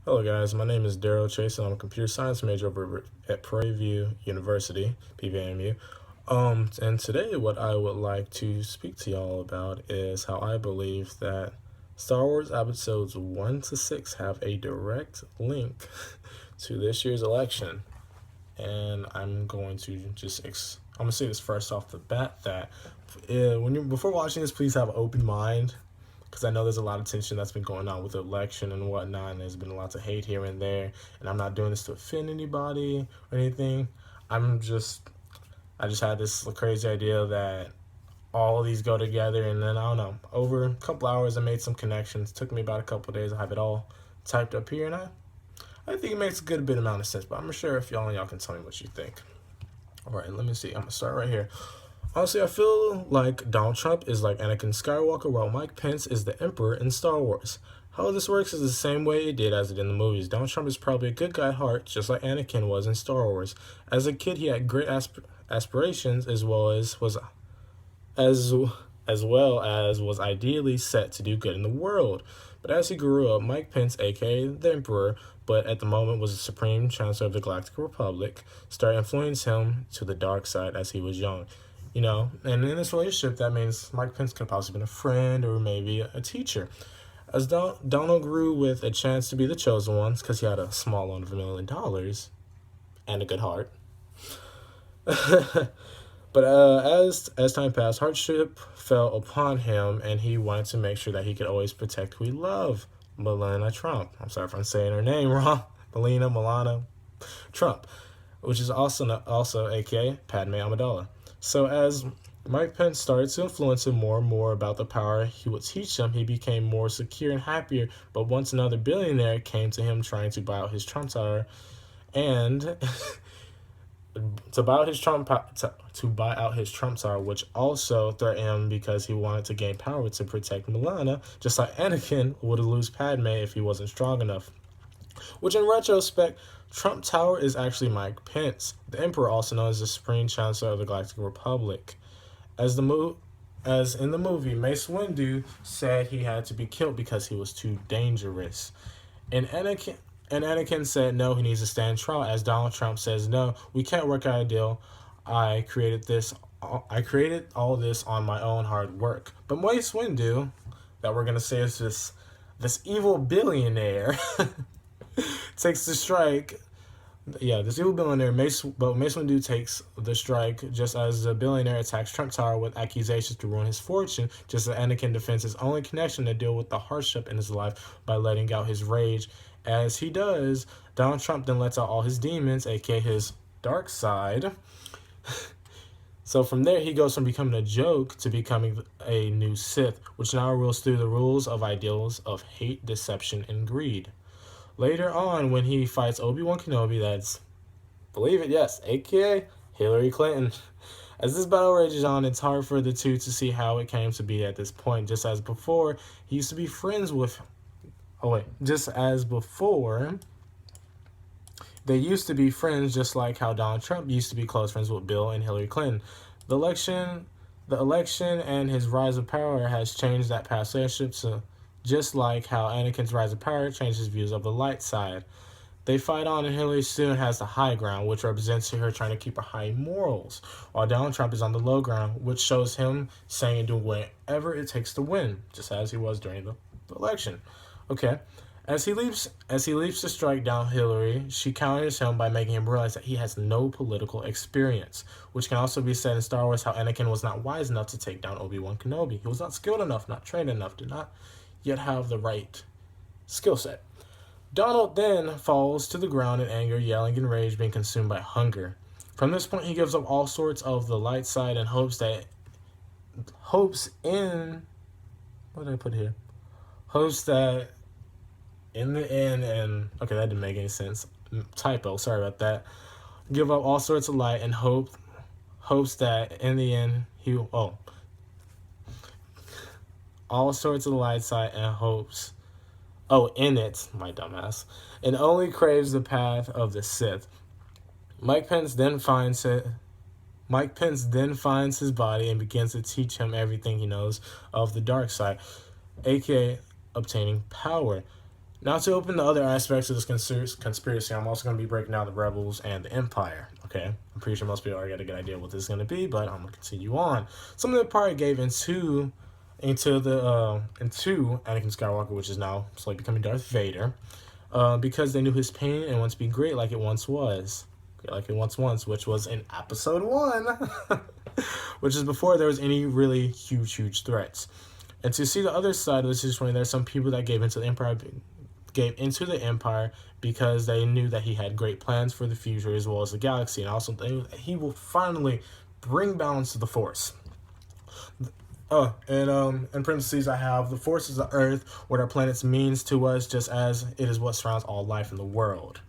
Hello guys, my name is Daryl Chase and I'm a computer science major over at Prairie View University, PVMU. And today what I would like to speak to y'all about is how I believe that Star Wars episodes 1 to 6 have a direct link to this year's election. And I'm going to I'm going to say this first off the bat that before watching this, please have an open mind because I know there's a lot of tension that's been going on with the election and whatnot, and there's been lots of hate here and there. And I'm not doing this to offend anybody or anything. I just had this crazy idea that all of these go together, and then I don't know. Over a couple hours, I made some connections. It took me about a couple days. I have it all typed up here, and I think it makes a good bit amount of sense. But I'm sure if y'all can tell me what you think. All right, let me see. I'm gonna start right here. Honestly, I feel like Donald Trump is like Anakin Skywalker, while Mike Pence is the Emperor in Star Wars. How this works is the same way it did as it in the movies. Donald Trump is probably a good guy at heart, just like Anakin was in Star Wars. As a kid, he had great aspirations, as as well as was ideally set to do good in the world. But as he grew up, Mike Pence, aka the Emperor, but at the moment was the Supreme Chancellor of the Galactic Republic, started influencing him to the dark side as he was young. And in this relationship, that means Mike Pence could have possibly been a friend or maybe a teacher. As Donald grew with a chance to be the chosen ones, because he had a small loan of $1 million and a good heart. But as time passed, hardship fell upon him, and he wanted to make sure that he could always protect who he loved, Melania Trump. I'm sorry if I'm saying her name wrong. Melania Trump, which is also aka Padme Amidala. So as Mike Pence started to influence him more and more about the power he would teach him, he became more secure and happier. But once another billionaire came to him trying to buy out his Trump Tower, and to buy out his Trump Tower, which also threatened him because he wanted to gain power to protect Milana, just like Anakin would lose Padme if he wasn't strong enough. Which, in retrospect, Trump Tower is actually Mike Pence, the Emperor, also known as the Supreme Chancellor of the Galactic Republic. As in the movie, Mace Windu said he had to be killed because he was too dangerous, and Anakin said no, he needs to stand trial. As Donald Trump says no, we can't work out a deal. I created all this on my own hard work. But Mace Windu, that we're gonna say is this evil billionaire, takes the strike. Yeah, this evil billionaire, Mace Windu takes the strike just as the billionaire attacks Trump Tower with accusations to ruin his fortune, just as Anakin defends his only connection to deal with the hardship in his life by letting out his rage. As he does, Donald Trump then lets out all his demons, aka his dark side. So from there, he goes from becoming a joke to becoming a new Sith, which now rules through the rules of ideals of hate, deception, and greed. Later on, when he fights Obi-Wan Kenobi, that's, believe it, yes, aka Hillary Clinton. As this battle rages on, it's hard for the two to see how it came to be at this point. Just as before, he used to be friends with... Just as before, they used to be friends, just like how Donald Trump used to be close friends with Bill and Hillary Clinton. The election and his rise of power has changed that past relationship, so just like how Anakin's rise of power changed his views of the light side. They fight on, and Hillary soon has the high ground, which represents her trying to keep her high morals, while Donald Trump is on the low ground, which shows him saying and doing whatever it takes to win, just as he was during the election. Okay. As he leaps to strike down Hillary, she counters him by making him realize that he has no political experience, which can also be said in Star Wars how Anakin was not wise enough to take down Obi-Wan Kenobi. He was not skilled enough, not trained enough, did not yet have the right skill set. Donald then falls to the ground in anger, yelling in rage, being consumed by hunger. From this point, he gives up all sorts of the light side and hopes that in the end, and okay, that didn't make any sense. Typo, sorry about that. Give up all sorts of light and hopes that in the end all sorts of light side and hopes. In it, my dumbass. And only craves the path of the Sith. Mike Pence then finds his body and begins to teach him everything he knows of the dark side, aka obtaining power. Now, to open the other aspects of this conspiracy, I'm also going to be breaking down the rebels and the Empire. Okay, I'm pretty sure most people already got a good idea what this is going to be, but I'm going to continue on. Some of the Empire gave into Anakin Skywalker, which is now slowly becoming Darth Vader, because they knew his pain and wanted to be great like it once was, which was in Episode 1, which is before there was any really huge threats. And to see the other side of the situation, there's some people that gave into the Empire because they knew that he had great plans for the future as well as the galaxy, and also he will finally bring balance to the Force. And in parentheses, I have the Force is the Earth, what our planets means to us, just as it is what surrounds all life in the world.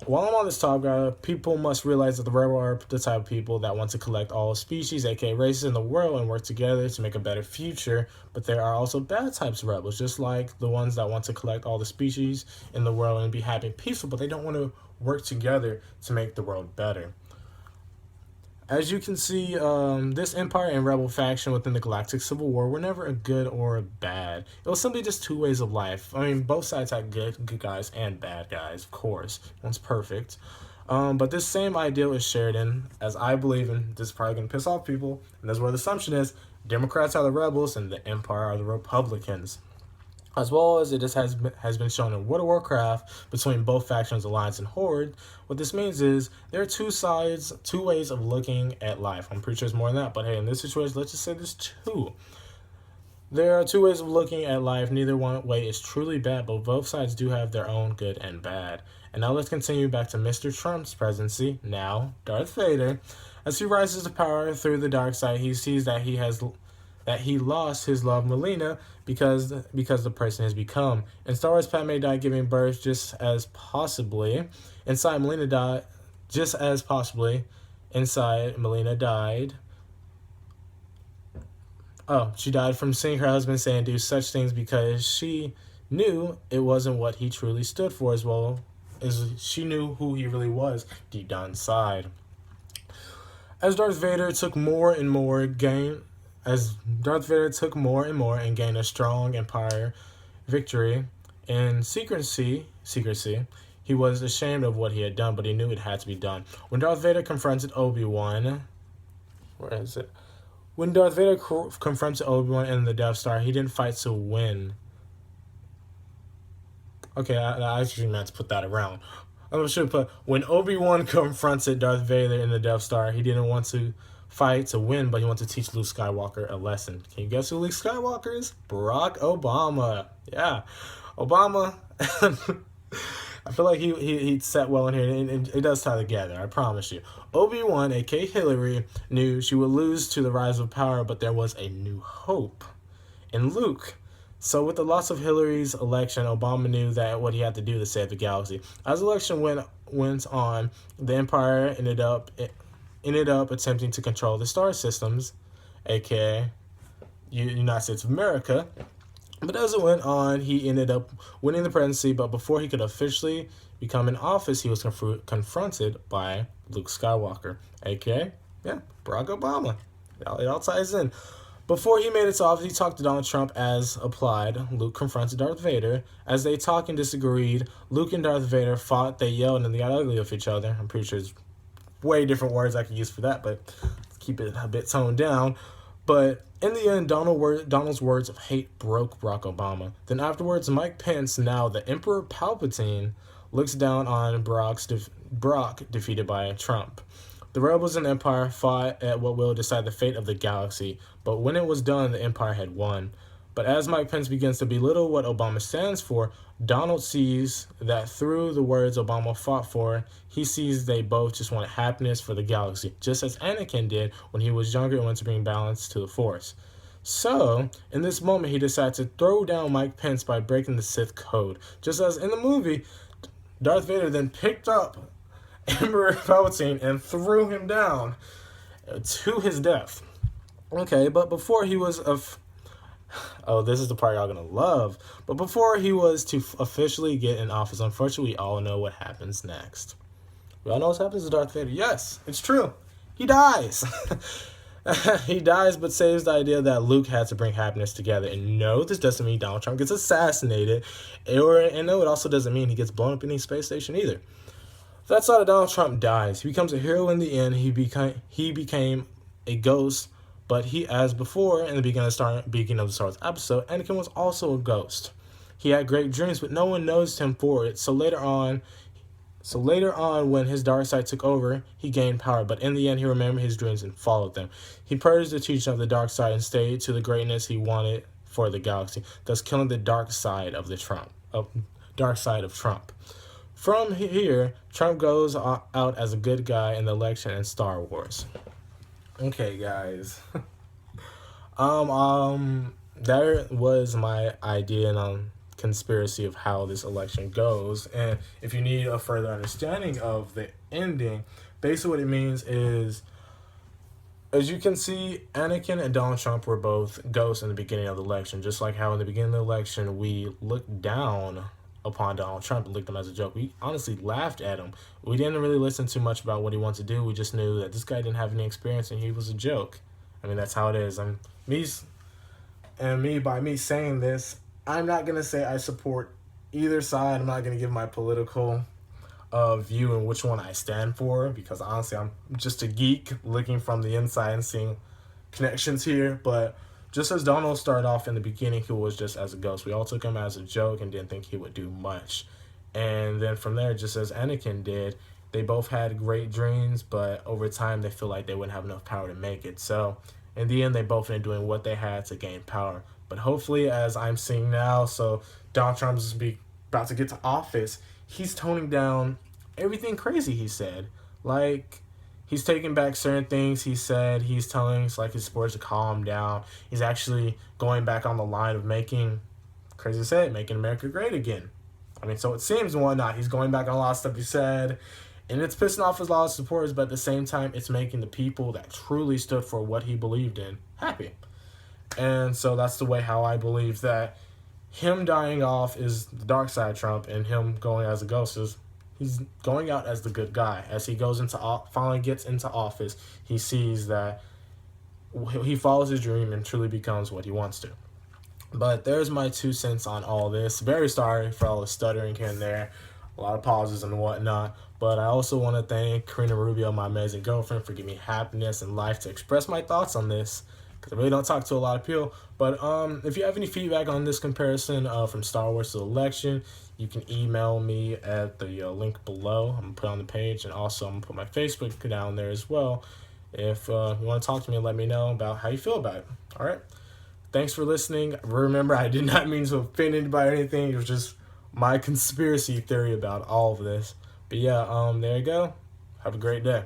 While I'm on this topic, people must realize that the rebels are the type of people that want to collect all species, aka races in the world, and work together to make a better future. But there are also bad types of rebels, just like the ones that want to collect all the species in the world and be happy and peaceful, but they don't want to work together to make the world better. As you can see, this Empire and Rebel faction within the Galactic Civil War were never a good or a bad. It was simply just two ways of life. I mean, both sides had good guys and bad guys, of course. One's perfect. But this same ideal is shared in, as I believe in, this is probably going to piss off people, and that's where the assumption is, Democrats are the rebels and the Empire are the Republicans. As well as it just has been shown in World of Warcraft between both factions, Alliance and Horde. What this means is there are two ways of looking at life. I'm pretty sure there's more than that, but hey, in this situation, let's just say there's two. There are two ways of looking at life. Neither one way is truly bad, but both sides do have their own good and bad. And now let's continue back to Mr. Trump's presidency, now Darth Vader. As he rises to power through the dark side, he sees that he lost his love Melina because the person has become. In Star Wars, Padme died giving birth just as possibly. Inside Melina died. She died from seeing her husband say and do such things because she knew it wasn't what he truly stood for, as well as she knew who he really was deep down inside. As Darth Vader took more and more and gained a strong Empire victory in secrecy, he was ashamed of what he had done, but he knew it had to be done. When Darth Vader confronted Obi-Wan, When Darth Vader confronted Obi-Wan in the Death Star, he didn't fight to win. Okay, I actually meant to put that around. I should put, when Obi-Wan confronted Darth Vader in the Death Star, he didn't want to fight to win, but he wanted to teach Luke Skywalker a lesson. Can you guess who Luke Skywalker is? Barack Obama. Yeah, Obama. I feel like he'd set well in here, and it does tie together, I promise you. Obi-Wan, aka Hillary, knew she would lose to the rise of power, but there was a new hope in Luke. So with the loss of Hillary's election, Obama knew that what he had to do to save the galaxy. As the election went on, the Empire ended up attempting to control the star systems, aka United States of America. But as it went on, he ended up winning the presidency, but before he could officially become in office, he was confronted by Luke Skywalker, aka, Barack Obama. It all ties in. Before he made it to office, he talked to Donald Trump as applied. Luke confronted Darth Vader. As they talked and disagreed, Luke and Darth Vader fought, they yelled, and they got ugly with each other. I'm pretty sure there's way different words I could use for that, but let's keep it a bit toned down. But in the end, Donald's words of hate broke Barack Obama. Then afterwards, Mike Pence, now the Emperor Palpatine, looks down on Brock defeated by Trump. The rebels and Empire fought at what will decide the fate of the galaxy, but when it was done, the Empire had won. But as Mike Pence begins to belittle what Obama stands for, Donald sees that through the words Obama fought for, he sees they both just wanted happiness for the galaxy, just as Anakin did when he was younger and wanted to bring balance to the Force. So, in this moment, he decided to throw down Mike Pence by breaking the Sith code. Just as in the movie, Darth Vader then picked up Emperor Palpatine and threw him down to his death. Okay, but before he was this is the part y'all gonna love. But before he was to officially get in office, unfortunately, we all know what happens next. We all know what happens to Darth Vader. Yes, it's true. He dies. He dies, but saves the idea that Luke had to bring happiness together. And no, this doesn't mean Donald Trump gets assassinated, and no, it also doesn't mean he gets blown up in any space station either. That's how Donald Trump dies. He becomes a hero in the end. He became a ghost, but he, as before in the beginning of the Star Wars episode, Anakin was also a ghost. He had great dreams, but no one noticed him for it. So later on, when his dark side took over, he gained power, but in the end, he remembered his dreams and followed them. He purged the teaching of the dark side and stayed to the greatness he wanted for the galaxy, thus killing the dark side of Trump. From here, Trump goes out as a good guy in the election and Star Wars. Okay, guys. That was my idea and conspiracy of how this election goes. And if you need a further understanding of the ending, basically what it means is, as you can see, Anakin and Donald Trump were both ghosts in the beginning of the election. Just like how in the beginning of the election, we looked down upon Donald Trump and looked at him as a joke. We honestly laughed at him. We didn't really listen too much about what he wanted to do. We just knew that this guy didn't have any experience and he was a joke. I mean, that's how it is. By me saying this, I'm not going to say I support either side. I'm not going to give my political view and which one I stand for, because honestly, I'm just a geek looking from the inside and seeing connections here. But just as Donald started off in the beginning, he was just as a ghost. We all took him as a joke and didn't think he would do much. And then from there, just as Anakin did, they both had great dreams, but over time, they feel like they wouldn't have enough power to make it. So in the end, they both ended doing what they had to gain power. But hopefully, as I'm seeing now, so Donald Trump is about to get to office, he's toning down everything crazy he said. Like, he's taking back certain things he said. He's telling his supporters to calm down. He's actually going back on the line of making America great again. I mean, so it seems and whatnot. He's going back on a lot of stuff he said. And it's pissing off a lot of supporters, but at the same time, it's making the people that truly stood for what he believed in happy. And so that's the way how I believe that him dying off is the dark side of Trump, and him going as a ghost is he's going out as the good guy. As he finally gets into office, he sees that he follows his dream and truly becomes what he wants to. But there's my 2 cents on all this. Very sorry for all the stuttering here and there, a lot of pauses and whatnot. But I also want to thank Karina Rubio, my amazing girlfriend, for giving me happiness and life to express my thoughts on this, because I really don't talk to a lot of people. But if you have any feedback on this comparison from Star Wars to the election, you can email me at the link below. I'm going to put on the page, and also I'm going to put my Facebook down there as well. If you want to talk to me, let me know about how you feel about it. All right? Thanks for listening. Remember, I did not mean to offend anybody or anything. It was just my conspiracy theory about all of this. But yeah, there you go. Have a great day.